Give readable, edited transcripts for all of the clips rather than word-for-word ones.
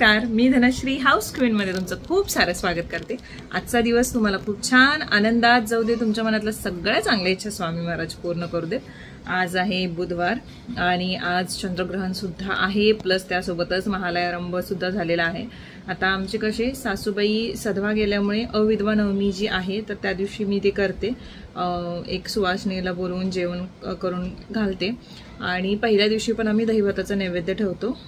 नमस्कार, मी Dhanashree house queen मध्ये तुमचं खूप सारं स्वागत करते। आजचा दिवस तुम्हाला खूप छान आनंदात जाऊ दे, तुमच्या मनातल्या सगळ्या चांगल्या इच्छा स्वामी महाराज पूर्ण करू देत। आज आहे बुधवार आणि आज चंद्रग्रहण सुद्धा आहे, प्लस त्यासोबतच महालयारंभ सुद्धा झालेला आहे। आता आमचे कसे सासूबाई सधवा गेल्यामुळे अविधवा नवमी जी आहे तर त्या दिवशी मी ते करते, एक सुवासिनीला बोलवून जेवण करून घालते आणि पहिल्या दिवशी पण आम्ही दहीभाताचा नैवेद्य ठेवतो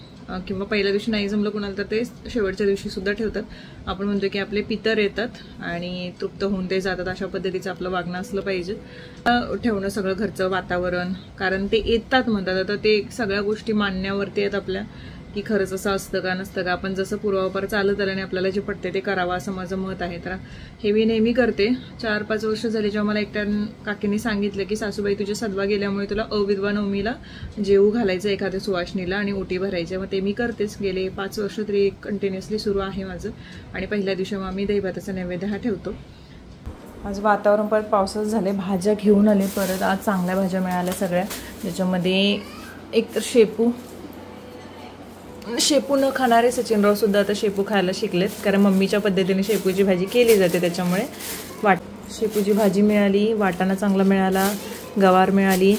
किंवा पहिल्या दिवशी नाही जमलं कोणाला तर ते शेवटच्या दिवशी सुद्धा ठेवतात। आपण म्हणतो की आपले पितर येतात आणि तृप्त होऊन ते जातात, अशा पद्धतीचं आपलं वागणं असलं पाहिजे। ठेवणं सगळं घरचं वातावरण, कारण ते येतात म्हणतात, आता ते सगळ्या गोष्टी मानण्यावरती आहेत आपल्या की खरंच असं असतं का नसतं का। आपण जसं पूर्वापार चालत आल्याने आपल्याला जे पटते ते करावं असं माझं मत आहे। तर हे मी नेहमी करते। 4-5 वर्ष झाली जेव्हा मला एकट्या काकींनी सांगितलं की सासूबाई तुझ्या सधवा गेल्यामुळे तुला अविधवा नवमीला जेवू घालायचं एखाद्या सुवासिनीला आणि ओटी भरायची, मग ते मी करतेच। गेले 5 वर्ष तरी कंटिन्युअसली सुरू आहे माझं आणि पहिल्या दिवशी मग मी दहीभाताचा नैवेद्य हा ठेवतो। आज वातावरण परत पावसाचं झाले, भाज्या घेऊन आले परत। आज चांगल्या भाज्या मिळाल्या सगळ्या, ज्याच्यामध्ये एक तर शेपू न खाणारे सचिनराव सुद्धा आता शेपू खायला शिकलेत, कारण मम्मीच्या पद्धतीने शेपूची भाजी केली जाते त्याच्यामुळे। शेपूची भाजी मिळाली, वाटाणा चांगला मिळाला, गवार मिळाली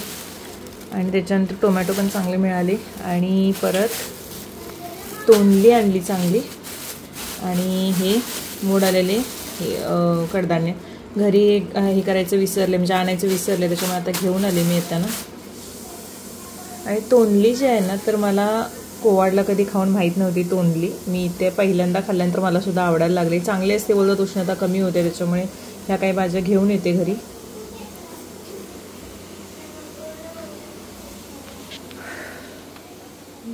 आणि त्याच्यानंतर टोमॅटो पण चांगले मिळाले आणि परत तोंडली आणली चांगली आणि हे मोड आलेले हे कडधान्य घरी हे करायचं विसरले, म्हणजे आणायचं विसरले, त्याच्यामुळे आता घेऊन आले मी येताना। आणि तोंडली जी आहे ना तर मला कोवाडला कधी खाऊन माहीत नव्हती तोंडली, मी ते पहिल्यांदा खाल्ल्यानंतर मला सुद्धा आवडायला लागली। चांगली असते बोलतात, उष्णता कमी होते, त्याच्यामुळे ह्या काही भाज्या घेऊन येते घरी।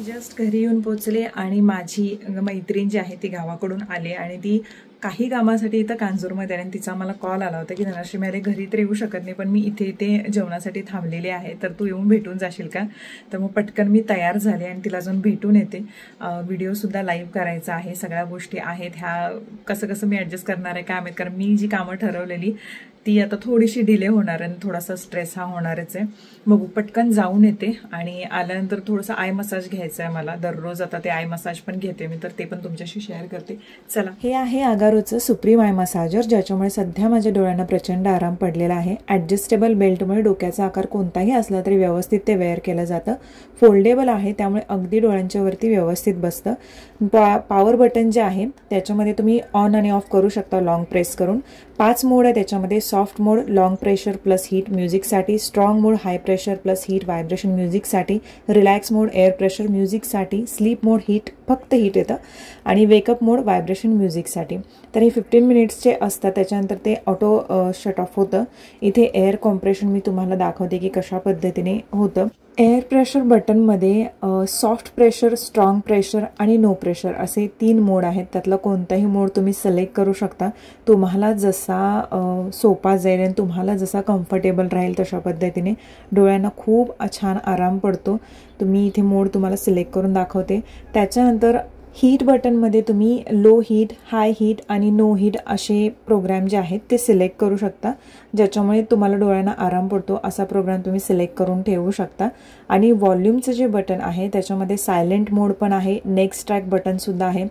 जस्ट घरी येऊन पोचले आणि माझी मैत्रीण जी आहे ती गावाकडून आले आणि ती काही कामासाठी इथं कांजूरमध्ये आणि तिचा मला कॉल आला होता की धनश्री मी घरी तर येऊ शकत नाही, पण मी इथे जेवणासाठी थांबलेले आहे, तर तू येऊन भेटून जाशील का। तर मग पटकन मी तयार झाले आणि तिला जाऊन भेटून येते। व्हिडिओसुद्धा लाईव्ह करायचा आहे, सगळ्या गोष्टी आहेत, ह्या कसं मी ॲडजस्ट करणार आहे काय माहीत, कारण मी जी कामं ठरवलेली ती आता थोडीशी डिले होणार आणि थोडासा स्ट्रेस हा होणारच आहे। मग पटकन जाऊन येते आणि आल्यानंतर थोडंसं आय मसाज घ्यायचं आहे मला, दररोज आता ते आय मसाज पण घेते मी, तर ते पण तुमच्याशी शेअर करते। चला, हे आहे आगारोचं सुप्रीम आय मसाजर, ज्याच्यामुळे सध्या माझ्या डोळ्यांना प्रचंड आराम पडलेला आहे। ॲडजस्टेबल बेल्टमुळे डोक्याचा आकार कोणताही असला तरी व्यवस्थित ते वेअर केलं जातं, फोल्डेबल आहे त्यामुळे अगदी डोळ्यांच्या वरती व्यवस्थित बसतं। पॉवर बटन जे आहे त्याच्यामध्ये तुम्ही ऑन आणि ऑफ करू शकता लॉंग प्रेस करून। 5 मोड आहे त्याच्यामध्ये, soft mode long pressure plus heat म्युझिकसाठी, strong mode high pressure plus heat vibration म्युझिकसाठी, रिलॅक्स मोड एअर प्रेशर म्युझिकसाठी, स्लीप मोड हीट फक्त हीट येतं आणि वेकअप मोड व्हायब्रेशन म्युझिकसाठी। तर हे 15 मिनिट्सचे असतात, त्याच्यानंतर ते ऑटो शट ऑफ होतं। इथे एअर कॉम्प्रेशन मी तुम्हाला दाखवते की कशा पद्धतीने होतं। एअर प्रेशर बटनमध्ये सॉफ्ट प्रेशर, स्ट्रॉंग प्रेशर आणि नो प्रेशर असे 3 मोड आहेत, त्यातला कोणताही मोड तुम्ही सिलेक्ट करू शकता। तुम्हाला जसा सोपा जाईल आणि तुम्हाला जसा कम्फर्टेबल राहील तशा पद्धतीने डोळ्यांना खूप छान आराम पडतो। तुम्ही इथे मोड तुम्हाला सिलेक्ट करून दाखवते। त्याच्यानंतर हीट बटनमध्ये तुम्ही लो हीट, हाय हीट आणि नो हीट असे प्रोग्राम जे आहेत ते सिलेक्ट करू शकता, ज्याच्यामुळे तुम्हाला डोळ्यांना आराम पडतो असा प्रोग्राम तुम्ही सिलेक्ट करून ठेवू शकता। आणि व्हॉल्यूमचं जे बटन आहे त्याच्यामध्ये सायलेंट मोड पण आहे, नेक्स्ट ट्रॅक बटनसुद्धा आहे,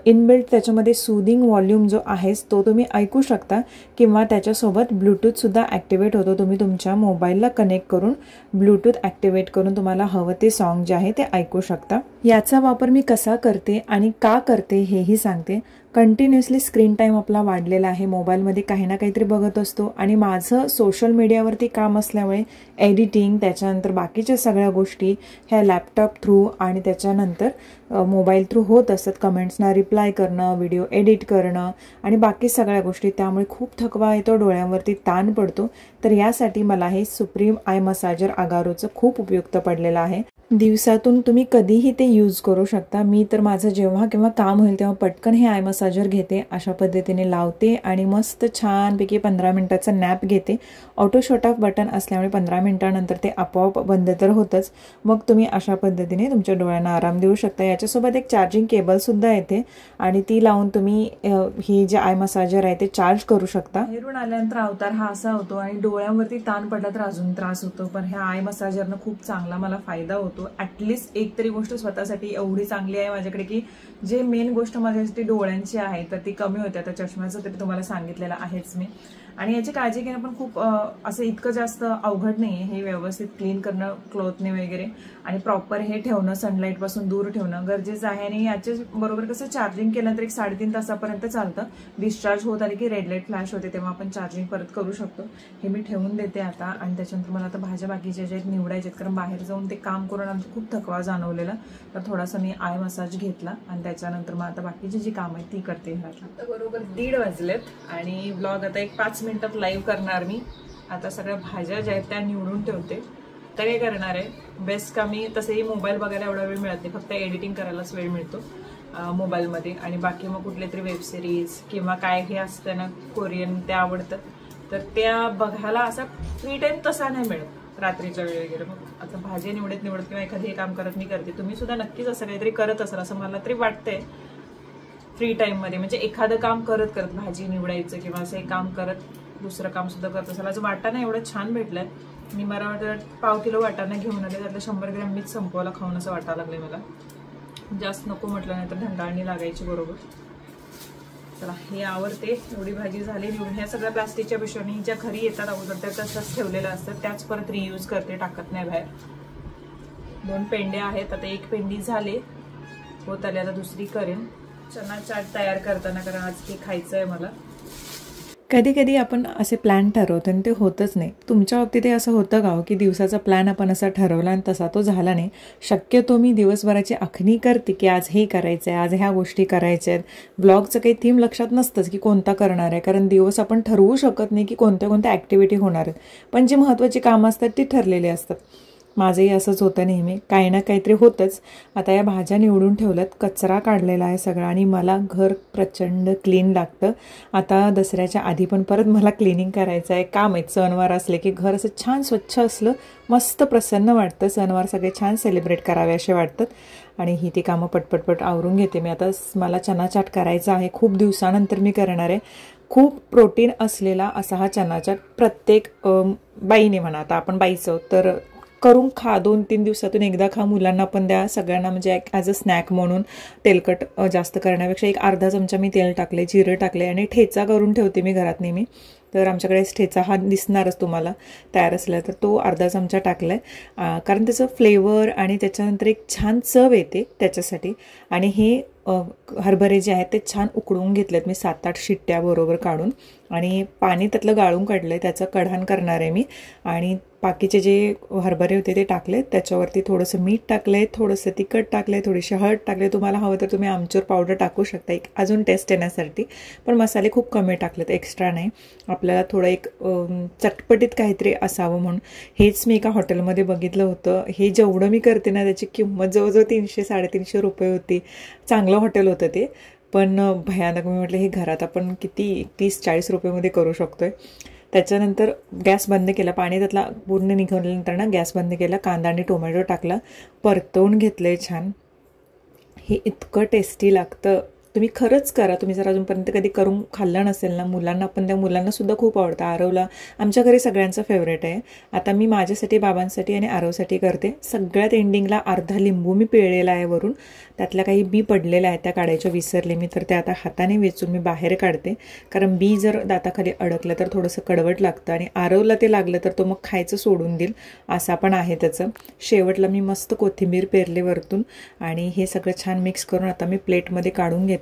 इनबिल्ट त्याच्यामध्ये सूदिंग व्हॉल्यूम जो आहे तो तुम्ही ऐकू शकता किंवा त्याच्यासोबत ब्लूटूथसुद्धा ॲक्टिवेट होतो। तुम्ही तुमच्या मोबाईलला कनेक्ट करून ब्लूटूथ ॲक्टिवेट करून तुम्हाला हवं ते सॉन्ग जे आहे ते ऐकू शकता। याचा वापर मी कसा करते आणि का करते हेही सांगते। कंटिन्युअसली स्क्रीन टाईम आपला वाढलेला आहे, मोबाईलमध्ये काही ना काहीतरी बघत असतो आणि माझं सोशल मीडियावरती काम असल्यामुळे एडिटिंग त्याच्यानंतर बाकीच्या सगळ्या गोष्टी ह्या लॅपटॉप थ्रू आणि त्याच्यानंतर मोबाईल थ्रू होत असतात। कमेंट्सना रिप्लाय करणं, व्हिडिओ एडिट करणं आणि बाकी सगळ्या गोष्टी, त्यामुळे खूप थकवा येतो, डोळ्यांवरती ताण पडतो। तर यासाठी मला हे सुप्रीम आय मसाजर आगारोचं खूप उपयुक्त पडलेलं आहे। दिवसातून तुम्ही कधीही ते यूज करू शकता। मी तर माझं जेव्हा केव्हा काम होईल तेव्हा पटकन हे आय मसाजर घेते, अशा पद्धतीने लावते आणि मस्त छानपैकी 15 मिनिटाचा नॅप घेते। ऑटो शट ऑफ बटन असल्यामुळे 15 मिनिटानंतर ते आपोआप बंद तर होतंच, मग तुम्ही अशा पद्धतीने तुमच्या डोळ्यांना आराम देऊ शकता। याच्यासोबत एक चार्जिंग केबलसुद्धा येते आणि ती लावून तुम्ही ही जे आय मसाजर आहे ते चार्ज करू शकता। बाहेरून आल्यानंतर अवतार हा असा होतो आणि डोळ्यांवरती ताण पडला तर अजून त्रास होतो, पण ह्या आय मसाजरनं खूप चांगला मला फायदा होतो। ॲटलिस्ट एक तरी गोष्ट स्वतःसाठी एवढी चांगली आहे माझ्याकडे की जे मेन गोष्ट माझ्यासाठी डोळ्यांची आहे तर ती कमी होते. आता चष्म्याचं तरी तुम्हाला सांगितलेलं आहेच मी. आणि याची काळजी घेणं पण खूप असं इतकं जास्त अवघड नाही आहे. हे व्यवस्थित क्लीन करणं क्लोथने वगैरे आणि प्रॉपर हे ठेवणं, सनलाईटपासून दूर ठेवणं गरजेचं आहे. आणि याच्या बरोबर कसं चार्जिंग केलं तर 3.5 तासापर्यंत चालतं. डिस्चार्ज होत आले की रेड लाईट फ्लॅश होते, तेव्हा आपण चार्जिंग परत करू शकतो. हे मी ठेवून देते आता. आणि त्याच्यानंतर मला आता भाज्या बाकीच्या ज्या आहेत निवडायच्या आहेत, कारण बाहेर जाऊन ते काम करून आमचं खूप थकवा जाणवलेला. तर थोडासा मी आय मसाज घेतला आणि त्याच्यानंतर मग आता बाकीची जी कामं आहेत ती करते. आता बरोबर 1:30 वाजलेत आणि ब्लॉग आता एक 5 मिनिटात लाईव्ह करणार मी. आता सगळ्या भाज्या ज्या आहेत त्या निवडून ठेवते. तर काय करणार आहे, बेस्ट का मी तसंही मोबाईल बघायला एवढा वेळ मिळत नाही, फक्त एडिटिंग करायलाच वेळ मिळतो मोबाईलमध्ये. आणि बाकी मग कुठले तरी वेबसिरीज किंवा काय हे असतं ना कोरियन ते आवडतं, तर त्या बघायला असा फ्री टाईम तसा नाही मिळत रात्रीच्या वेळ वगैरे. मग आता भाज्या निवडत किंवा एखादी हे काम करत मी करते. तुम्ही सुद्धा नक्कीच असं काहीतरी करत असाल असं मला तरी वाटतंय फ्री टाईममध्ये. म्हणजे एखादं काम करत करत भाजी निवडायचं किंवा असं एक काम करत दुसरं काम सुद्धा करत असाल. आज वाटाणा एवढं छान भेटलंय. मी मला वाटतं 1/2 किलो वाटाणा घेऊन आले, त्यातलं 100 ग्रॅम मीच संपवायला खाऊन असं वाटायला लागले मला. जास्त नको म्हटलं नाही तर ढंगाळणी लागायची बरोबर. चला हे आवडते. एवढी भाजी झाली निवडून. ह्या सगळ्या प्लास्टिकच्या पिशव्या ज्या घरी येतात अगोदर त्या तसंच ठेवलेल्या असतात, त्याच परत रियूज करते, टाकत नाही बाहेर. 2 पेंड्या आहेत, आता 1 पेंडी झाले होत आले, आता दुसरी करेन. चना चाट तयार करताना, कारण आज ते खायचं आहे मला. कधी कधी आपण असे प्लॅन ठरवतो आणि ते होतच नाही. तुमच्या बाबतीत असं होतं का की दिवसाचा प्लॅन आपण असा ठरवला आणि तसा तो झाला नाही? शक्यतो मी दिवसभराची आखणी करते की आज हे करायचं आहे, आज ह्या गोष्टी करायच्या आहेत. ब्लॉगचं काही थीम लक्षात नसतंच की कोणता करणार आहे, कारण दिवस आपण ठरवू शकत नाही की कोणत्या कोणत्या ॲक्टिव्हिटी होणार आहेत. पण जी महत्त्वाची कामं असतात ती ठरलेली असतात. माझंही असंच होतं नेहमी, काही ना काहीतरी होतंच. आता या भाज्या निवडून ठेवल्यात, कचरा काढलेला आहे सगळा आणि मला घर प्रचंड क्लीन लागतं. आता दसऱ्याच्या आधी पण परत मला क्लिनिंग करायचं आहे, काम आहेत. सणवार असले की घर असं छान स्वच्छ असलं मस्त प्रसन्न वाटतं. सणवार सगळे छान सेलिब्रेट करावे असे वाटतात. आणि ही ती कामं पटपटपट आवरून घेते मी. आता मला चना चाट करायचा आहे, खूप दिवसानंतर मी करणार आहे. खूप प्रोटीन असलेला असा हा चना चाट प्रत्येक बाईने म्हणा, आता आपण बाईचं तर करून खा, 2-3 दिवसातून एकदा खा, मुलांना पण द्या, सगळ्यांना म्हणजे ॲज अ स्नॅक म्हणून. तेलकट जास्त करण्यापेक्षा एक अर्धा चमचा मी तेल टाकले, जिरं टाकले आणि ठेचा करून ठेवते मी घरात नेहमी. तर आमच्याकडे ठेचा हा दिसणारच तुम्हाला तयार असला, तर तो अर्धा चमचा टाकला आहे, कारण त्याचं फ्लेवर आणि त्याच्यानंतर एक छान चव येते त्याच्यासाठी. आणि हे हरभरे जे आहेत ते छान उकळून घेतलेत मी 7-8 शिट्ट्या बरोबर काढून, आणि पाणी त्यातलं गाळून काढलं आहे, त्याचं कढण करणार आहे मी. आणि बाकीचे जे हरभरे होते ते टाकले, त्याच्यावरती थोडंसं मीठ टाकलं आहे, थोडंसं तिखट टाकलं आहे, थोडीशी हळद टाकले. तुम्हाला हवं तर तुम्ही आमचूर पावडर टाकू शकता एक अजून टेस्ट येण्यासाठी, पण मसाले खूप कमी टाकलेत, एक्स्ट्रा नाही. आपल्याला थोडं एक चटपटीत काहीतरी असावं म्हणून. हेच मी एका हॉटेलमध्ये बघितलं होतं. हे जेवढं मी करते ना त्याची किंमत जवळजवळ 300-350 रुपये होती. चांगलं हॉटेल होतं ते, पण भयानक. मी म्हटलं हे घरात आपण किती 30-40 रुपयेमध्ये करू शकतोय. त्याच्यानंतर गॅस बंद केला, पाणी त्यातला पूर्ण निघवल्यानंतर ना गॅस बंद केला, कांदा आणि टोमॅटो टाकला, परतवून घेतलंय छान. हे इतकं टेस्टी लागतं, तुम्ही खरंच करा. तुम्ही जर अजूनपर्यंत कधी करून खाल्लं नसेल ना, मुलांना पण त्या मुलांनासुद्धा खूप आवडतं. आरवला आमच्या घरी सगळ्यांचं फेवरेट आहे. आता मी माझ्यासाठी, बाबांसाठी आणि आरवसाठी करते. सगळ्यात एंडिंगला अर्धा लिंबू मी पिळलेला आहे वरून, त्यातल्या काही बी पडलेल्या आहेत त्या काढायच्या विसरले मी, तर त्या आता हाताने वेचून मी बाहेर काढते, कारण बी जर दाताखाली अडकलं तर थोडंसं कडवट लागतं आणि आरवला ते लागलं तर तो मग खायचं सोडून देईल, असा पण आहे त्याचं. शेवटला मी मस्त कोथिंबीर पेरले वरतून आणि हे सगळं छान मिक्स करून आता मी प्लेटमध्ये काढून घेते.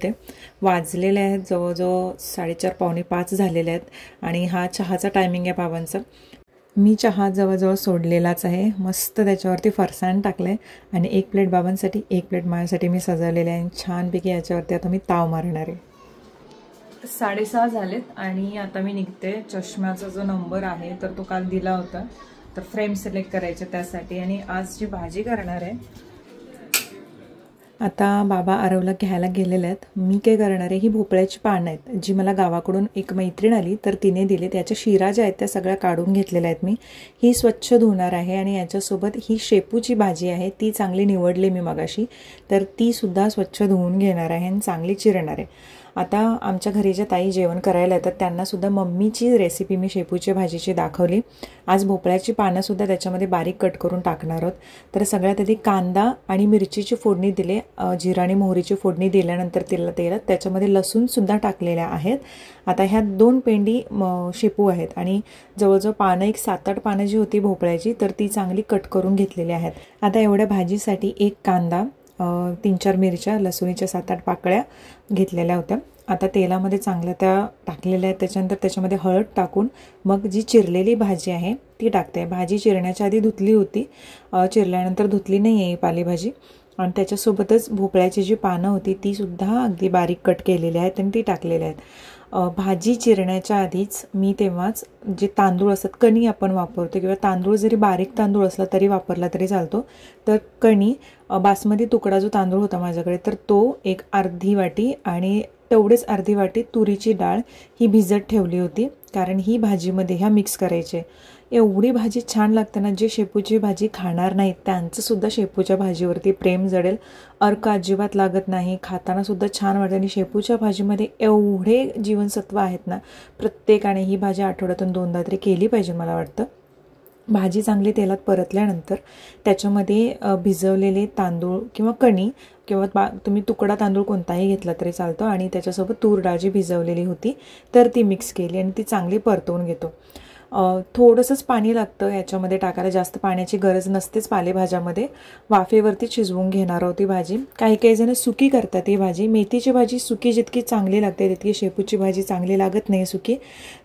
वाजलेले आहेत जवळजवळ 4:30-5 झालेले आहेत आणि हा चहाचा टायमिंग आहे बाबांचा. मी चहा जवळजवळ सोडलेलाच आहे. मस्त त्याच्यावरती फरसाण टाकले आणि 1 प्लेट बाबांसाठी, 1 प्लेट माझ्यासाठी मी सजवलेले आहे. छानपैकी याच्यावरती आता मी ताव मारणार आहे. 6:30 झालेत आणि आता मी निघते. चष्म्याचा जो नंबर आहे तर तो काल दिला होता, तर फ्रेम सिलेक्ट करायचे त्यासाठी. आणि आज जी भाजी करणार आहे, आता बाबा आरवला घ्यायला गेलेले आहेत. मी काय करणार आहे, ही भोपळ्याची पानं आहेत जी मला गावाकडून एक मैत्रीण आली तर तिने दिले. त्याच्या शिरा ज्या आहेत त्या सगळ्या काढून घेतलेल्या आहेत मी. ही स्वच्छ धुणार आहे आणि याच्यासोबत ही शेपूची भाजी आहे, ती चांगली निवडली मी मगाशी, तर ती सुद्धा स्वच्छ धुवून घेणार आहे आणि चांगली चिरणार आहे. आता आमच्या घरी ज्या ताई जेवण करायला येतात त्यांनासुद्धा मम्मीची रेसिपी मी शेपूची भाजीची दाखवली. आज भोपळ्याची पानंसुद्धा त्याच्यामध्ये बारीक कट करून टाकणार आहोत. तर सगळ्यात आधी कांदा आणि मिरचीची फोडणी दिले, जिरा आणि मोहरीची फोडणी दिल्यानंतर तेलात त्याच्यामध्ये लसूणसुद्धा टाकलेल्या आहेत. आता ह्या 2 पेंडी शेपू आहेत आणि जवळजवळ पानं एक 7-8 पानं जी होती भोपळ्याची तर ती चांगली कट करून घेतलेली आहेत. आता एवढ्या भाजीसाठी 1 कांदा, 3-4 मिरच्या, लसूणीच्या 7-8 पाकळ्या घेतलेल्या होत्या. आता तेलामध्ये चांगल्या त्या टाकलेल्या आहेत. त्याच्यानंतर त्याच्यामध्ये हळद टाकून मग जी चिरलेली भाजी आहे ती टाकते. भाजी चिरण्याच्या आधी धुतली होती, चिरल्यानंतर धुतली नाही आहे पालेभाजी. आणि त्याच्यासोबतच भोपळ्याची जी पानं होती तीसुद्धा अगदी बारीक कट केलेली आहेत आणि ती टाकलेली आहेत. भाजी चिरण्याच्या आधीच मी तेव्हाच जे तांदूळ असतात, कणी आपण वापरतो किंवा तांदूळ जरी बारीक तांदूळ असला तरी वापरला तरी चालतो. तर कणी बासमती तुकडा जो तांदूळ होता माझ्याकडे तर तो एक अर्धी वाटी आणि तेवढेच अर्धी वाटी तुरीची डाळ ही भिजत ठेवली होती, कारण ही भाजीमध्ये ह्या मिक्स करायचे. एवढी भाजी छान लागते ना, जे शेपूची भाजी खाणार नाहीत त्यांचंसुद्धा शेपूच्या भाजीवरती प्रेम जडेल. अर्क अजिबात लागत नाही, खातानासुद्धा छान वाटतं. आणि शेपूच्या भाजीमध्ये एवढे जीवनसत्व आहेत ना, प्रत्येकाने ही भाजी आठवड्यातून 2दा तरी केली पाहिजे मला वाटतं. भाजी चांगली तेलात परतल्यानंतर त्याच्यामध्ये भिजवलेले तांदूळ किंवा कणी किंवा तुम्ही तुकडा तांदूळ कोणताही घेतला तरी चालतो आणि त्याच्यासोबत तूर डाळ जी भिजवलेली होती तर ती मिक्स केली आणि ती चांगली परतवून घेतो. थोडंसंच पाणी लागतं याच्यामध्ये टाकायला, जास्त पाण्याची गरज नसतेच पालेभाज्यामध्ये. वाफेवरती शिजवून घेणार आहोत ही भाजी. काही जण सुकी करतात ही भाजी. मेथीची भाजी सुकी जितकी चांगली लागते तितकी शेपूची भाजी चांगली लागत नाही सुकी.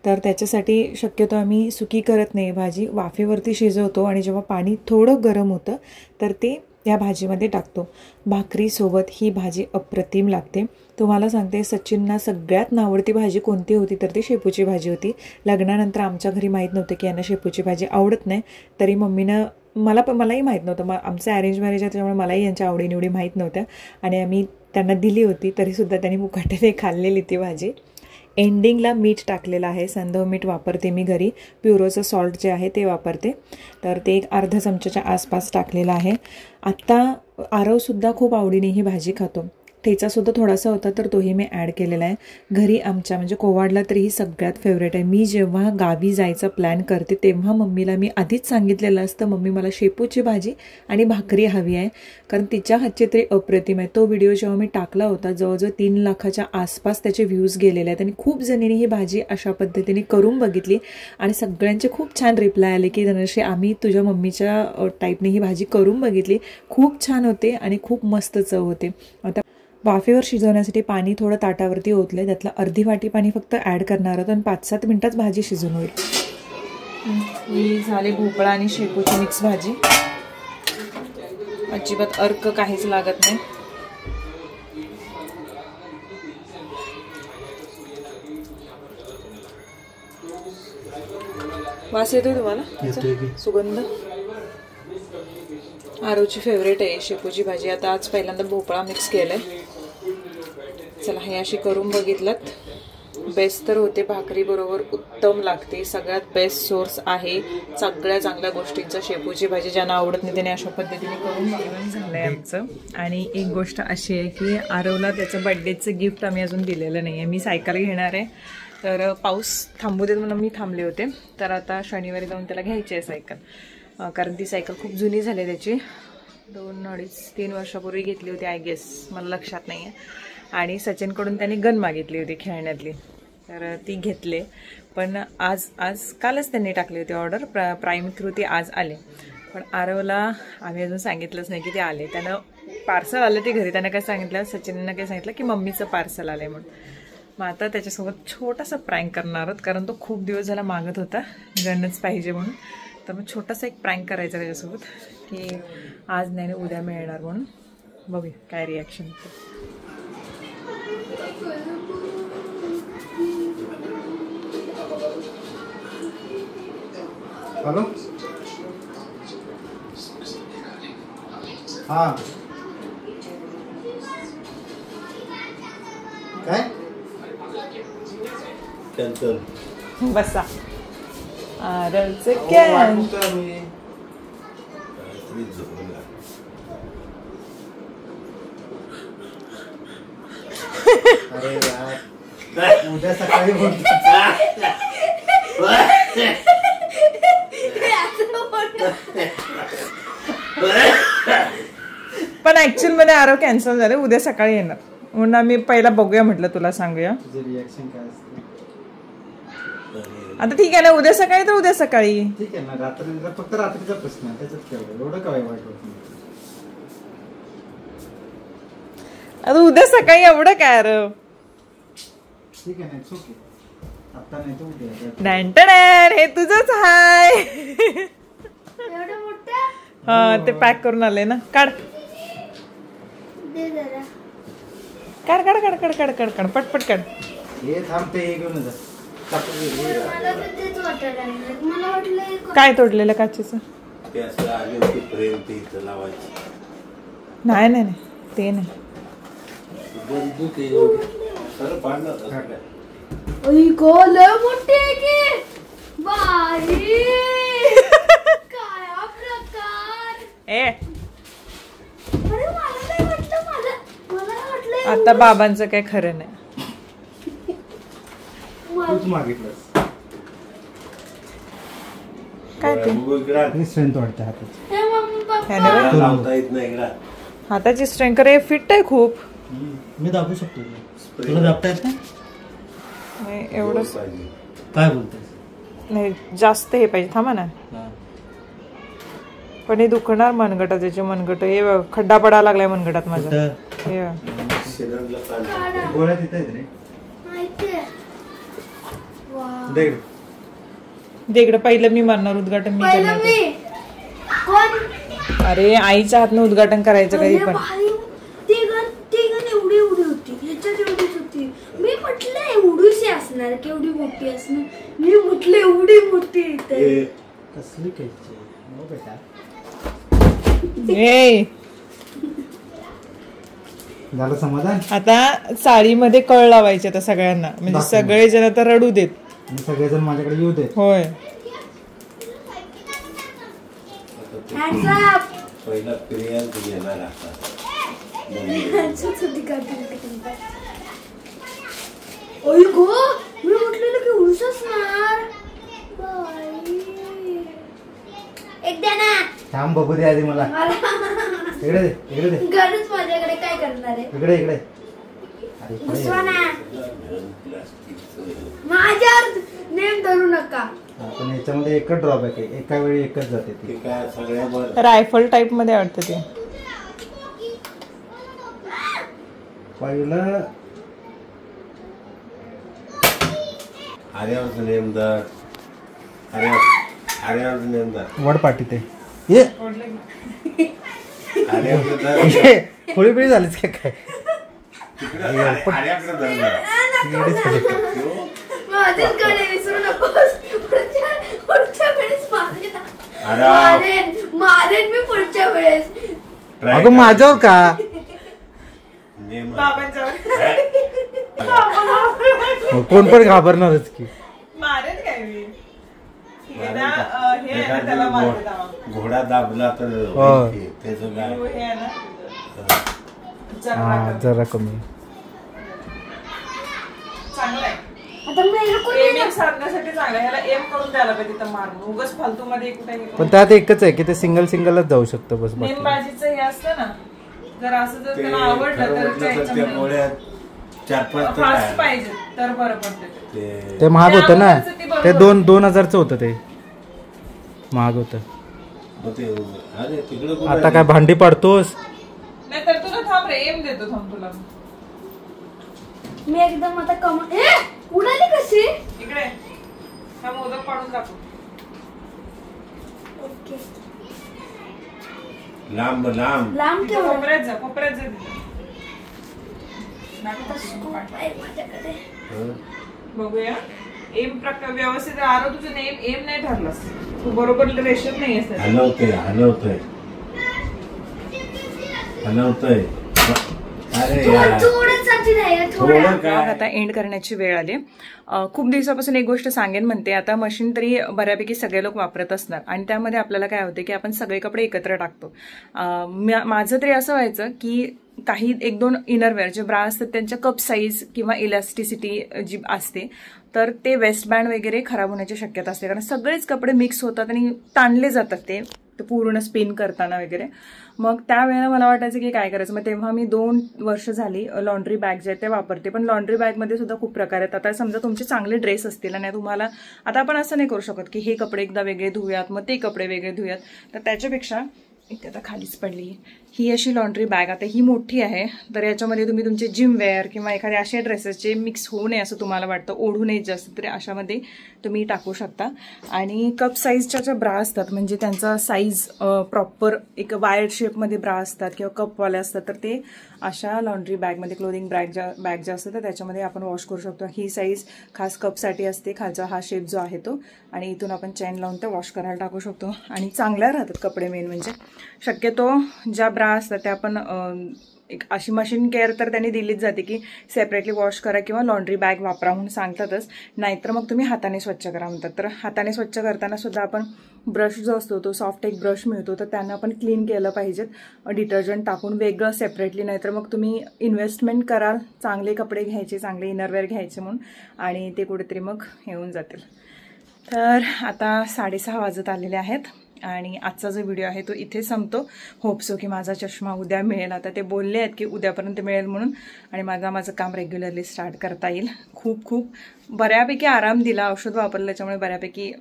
तर त्याच्यासाठी शक्यतो आम्ही सुकी करत नाही, भाजी वाफेवरती शिजवतो आणि जेव्हा पाणी थोडं गरम होतं तर ते या भाजीमध्ये टाकतो. भाकरीसोबत ही भाजी अप्रतिम लागते. तुम्हाला सांगते, सचिनना सगळ्यात नावडती भाजी कोणती होती तर ती शेपूची भाजी होती. लग्नानंतर आमच्या घरी माहीत नव्हतं की यांना शेपूची भाजी आवडत नाही, तरी मम्मीनं मलाही माहीत नव्हतं. आमचं अरेंज मॅरेज आहे त्याच्यामुळे मलाही यांच्या आवडीनिवडी माहीत नव्हत्या आणि आम्ही त्यांना दिली होती, तरीसुद्धा त्यांनी मुकाट्याने खाल्लेली ती भाजी. एंडिंगला मीठ टाकलेलं आहे, संदव मीठ वापरते मी घरी, प्युरोचं सॉल्ट जे आहे ते वापरते. तर ते एक अर्धा चमच्याच्या आसपास टाकलेलं आहे. आत्ता आरवसुद्धा खूप आवडीने ही भाजी खातो. ठेचासुद्धा थोडासा होता तर तोही मी ॲड केलेला आहे. घरी आमच्या म्हणजे कोवाडला तरी ही सगळ्यात फेवरेट आहे. मी जेव्हा गावी जायचा प्लॅन करते तेव्हा मम्मीला मी आधीच सांगितलेलं असतं, मम्मी मला शेपूची भाजी आणि भाकरी हवी आहे, कारण तिच्या हातची तरी अप्रतिम आहे. तो व्हिडिओ जेव्हा मी टाकला होता जवळजवळ 3 लाखाच्या आसपास त्याचे व्ह्यूज गेलेले आहेत आणि खूप जणींनी ही भाजी अशा पद्धतीने करून बघितली आणि सगळ्यांचे खूप छान रिप्लाय आले की धनश्री आम्ही तुझ्या मम्मीच्या टाईपने ही भाजी करून बघितली, खूप छान होते आणि खूप मस्त चव होते. आता वाफेवर शिजवण्यासाठी पाणी थोडं ताटावरती ओतलं, त्यातलं अर्धी वाटी पाणी फक्त ॲड करणार आहोत आणि 5-7 मिनटात भाजी शिजून होईल. ही झाली भोपळा आणि शेपूची मिक्स भाजी. अजिबात अर्क काहीच लागत नाही. वास येतोय तुम्हाला? सुगंध. आरूची फेवरेट आहे शेपूची भाजी. आता आज पहिल्यांदा भोपळा मिक्स केलाय. चला हे अशी करून बघितलं, बेस्ट तर होते. भाकरी बरोबर उत्तम लागते. सगळ्यात बेस्ट सोर्स आहे सगळ्या चांगल्या गोष्टींचा शेपूची भाजी. ज्यांना आवडत नाही त्याने अशा पद्धतीने करून जेवण झालंय आमचं. आणि एक गोष्ट अशी आहे की आरवला त्याचं बर्थडेचं गिफ्ट आम्ही अजून दिलेलं नाही आहे. मी सायकल घेणार आहे, तर पाऊस थांबू देत म्हणून मी थांबले होते. तर आता शनिवारी जाऊन त्याला घ्यायची आहे सायकल, कारण ती सायकल खूप जुनी झाली आहे त्याची. 2-2.5-3 वर्षापूर्वी घेतली होती आय गेस, मला लक्षात नाही आहे. आणि सचिनकडून त्याने गन मागितली होती खेळण्यातली, तर ती घेतले. पण कालच त्यांनी टाकली होती ऑर्डर, प्राईम थ्रू ती आज आले. पण आरवला आम्ही अजून सांगितलंच नाही की ते आले. त्यानं पार्सल आलं ते घरी. त्यानं काय सांगितलं, सचिननं काय सांगितलं की मम्मीचं पार्सल आलं आहे म्हणून. मग आता त्याच्यासोबत छोटासा प्रँक करणार आहोत, कारण तो खूप दिवस झाला मागत होता गनच पाहिजे म्हणून. तर मग छोटासा एक प्रँक करायचा त्याच्यासोबत की आज नाही उद्या मिळणार म्हणून. बघूया काय रिॲक्शन. हॅलो. हां काय कॅन्सल. बसा. आरवचं कॅन. अरे यार उद्या सकाळी पण ऍक्च्युअल मध्ये आरव कॅन्सल झाले, उद्या सकाळी येणार म्हणून आम्ही पहिला बघूया म्हटलं तुला सांगूया. रिॲक्शन काय असते आता ठीक आहे ना, उद्या सकाळी तर उद्या सकाळी. ठीक आहे ना, रात्री फक्त रात्रीचा प्रश्न आहे, त्याच्यात काय एवढं काय वाईट होत नाही. आता उद्या सकाळी एवढं काय आरव. ठीक आहे ना, इट्स ओके. आता नाही तर उद्या. डॅन हे तुझंच हाय. हा ते पॅक करून आले ना. काढ काढ काढ काढ काढ काढ काढ काढ पटपट काढ. हे थांबते हे घेऊन जा. काय तोडलेलं काचेचं? नाही नाही नाही ते नाही. आता बाबांचं काय खरं नाही. तूच मागितलंस काय ते स्ट्रेंथ वाटते हाताची स्ट्रेंथ रे फिट आहे खूप. मी दाबू शकतो. तुला दाबता येत नाही एवढं काय बोलतोय? नाही जास्त हे पाहिजे. थांबा ना. पण हे दुखणार मनगटात. त्याचे मनगट हे खड्डा पडायला लागलाय मनगटात माझा. गोळ्या तिथे आहेत रे. इकडे पहिलं मी मारणार उद्घाटन मी करणार. अरे आईच्या हातनं उद्घाटन करायचं कधी पण. एवढी होती ह्याच्यात एवढीच होती. मी म्हटलं एवढीशी असणार केवढी मोठी असणार. मी म्हटलं एवढी मोठी कसली खायची बेटा. झालं समाधान. आता साडीमध्ये कळ लावायचे आता सगळ्यांना, म्हणजे सगळे जण आता रडू देत आणि सगळेजण माझ्याकडे येऊ देत. होय पहिला प्रियांक घेणार आता. मी म्हटलेलं की उलस असणार. एकदा ना थांब बघू दे आधी मला. इकडे दे इकडे दे. गरज माझ्याकडे काय करणार आहे. इकडे इकडे. अरे माझ्यावर नेम धरू नका. पण याच्यामध्ये एकच ड्रॉबॅक आहे, एका वेळी एकच जाते ती. रायफल टाइप मध्ये वाटतं ते. पहिलं आर्यावरचं नेमदार. आर्यावरचं नेमदार वड पाठी ते ये खोळी पिळी झालीच काय काय. मारेन मी पुढच्या वेळेस. अगं माझ्यावर का कोण पण घाबरणारच की. घोडा दाबला तर त्याचं काय जरा कमी. पण त्यात एकच आहे की ते सिंगल सिंगलच जाऊ शकतं बस. नेमबाजीचं हे असतं ना, जर असं जर त्याला आवडलं तर फास्ट पाहिजे तर बरं पडतं. ते महाग होतं ना, ते 2000चं होतं. ते महाग होतं. आता काय भांडी पाडतोस? नाही तर तुला थांब रे, एम देतो थांब तुला. मी एकदम आता उडाली कशी. इकडे हा मोदक पाडून दाखव. ओके लांब लांब लांब ठेव. कोपऱ्यात जा कोपऱ्यात जा. माझ्याकडे बघूया. एम प्रकार व्यवस्थित. आरो तुझं नेम एम नाही ठरलास तू, बरोबर रेषेत नाही. हलवतोय हलवतोय हलवतोय. आता एंड करण्याची वेळ आली. खूप दिवसापासून एक गोष्ट सांगेन म्हणते. आता मशीन तरी बऱ्यापैकी सगळे लोक वापरत असणार आणि त्यामध्ये आपल्याला काय होतं की आपण सगळे कपडे एकत्र टाकतो. माझं तरी असं व्हायचं की काही 1-2 इनरवेअर जे ब्रा असतात त्यांच्या कप साईज किंवा इलास्टिसिटी जी असते तर ते वेस्ट बँड वगैरे खराब होण्याची शक्यता असते, कारण सगळेच कपडे मिक्स होतात आणि ताणले जातात ते पूर्ण स्पिन करताना वगैरे. मग त्यावेळेला मला वाटायचं की काय करायचं. मग तेव्हा मी 2 वर्ष झाली लॉन्ड्री बॅग जे आहे ते वापरते. पण लॉन्ड्री बॅगमध्ये सुद्धा खूप प्रकार आहेत. आता समजा तुमचे चांगले ड्रेस असतील आणि तुम्हाला आता आपण असं नाही करू शकत की हे कपडे एकदा वेगळे धुयात मग ते कपडे वेगळे धुयात, तर त्याच्यापेक्षा इथे आता खालीच पडली ही अशी लॉन्ड्री बॅग. आता ही मोठी आहे, तर याच्यामध्ये तुम्ही तुमचे जिम वेअर किंवा एखाद्या अशा ड्रेसेसचे मिक्स होऊ नये असं तुम्हाला वाटतं, ओढू नये जास्त, तरी अशामध्ये तुम्ही टाकू शकता. आणि कप साईजच्या ज्या ब्रा असतात म्हणजे त्यांचा साईज प्रॉपर एक वायर्ड शेपमध्ये ब्रा असतात किंवा कपवाले असतात, तर ते अशा लॉन्ड्री बॅगमध्ये क्लोदिंग बॅग ज्या असतात तर त्याच्यामध्ये आपण वॉश करू शकतो. ही साईज खास कपसाठी असते, खालचा हा शेप जो आहे तो, आणि इथून आपण चेन लावून ते वॉश करायला टाकू शकतो आणि चांगल्या राहतात कपडे. मेन म्हणजे शक्यतो ज्या ब्रा असतात त्या आपण एक अशी मशीन केअर तर त्यांनी दिलीच जाते की सेपरेटली वॉश करा किंवा लॉन्ड्री बॅग वापरा म्हणून सांगतातच, नाहीतर मग तुम्ही हाताने स्वच्छ करा म्हणतात. तर हाताने स्वच्छ करताना सुद्धा आपण ब्रश जो असतो तो सॉफ्ट एक ब्रश मिळतो तर त्यांना आपण क्लीन केलं पाहिजेत डिटर्जंट टाकून वेगळं सेपरेटली, नाहीतर मग तुम्ही इन्व्हेस्टमेंट कराल चांगले कपडे घ्यायचे, चांगले इनरवेअर घ्यायचे म्हणून, आणि ते कुठेतरी मग येऊन जातील. तर आता 6:30 वाजत आलेले आहेत आणि आजचा जो व्हिडिओ आहे तो इथे संपतो. होप सो की माझा चष्मा उद्या मिळेल. आता ते बोलले आहेत की उद्यापर्यंत मिळेल म्हणून, आणि माझं काम रेग्युलरली स्टार्ट करता येईल. खूप बऱ्यापैकी आराम दिला, औषध वापरलं त्याच्यामुळे बऱ्यापैकी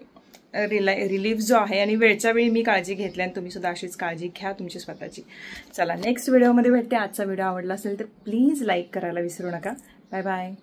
रिलीफ जो आहे, आणि वेळच्या वेळी मी काळजी घेतली आणि तुम्ही सुद्धा अशीच काळजी घ्या तुमची स्वतःची. चला नेक्स्ट व्हिडिओमध्ये भेटते. आजचा व्हिडिओ आवडला असेल तर प्लीज लाईक करायला विसरू नका. Bye bye.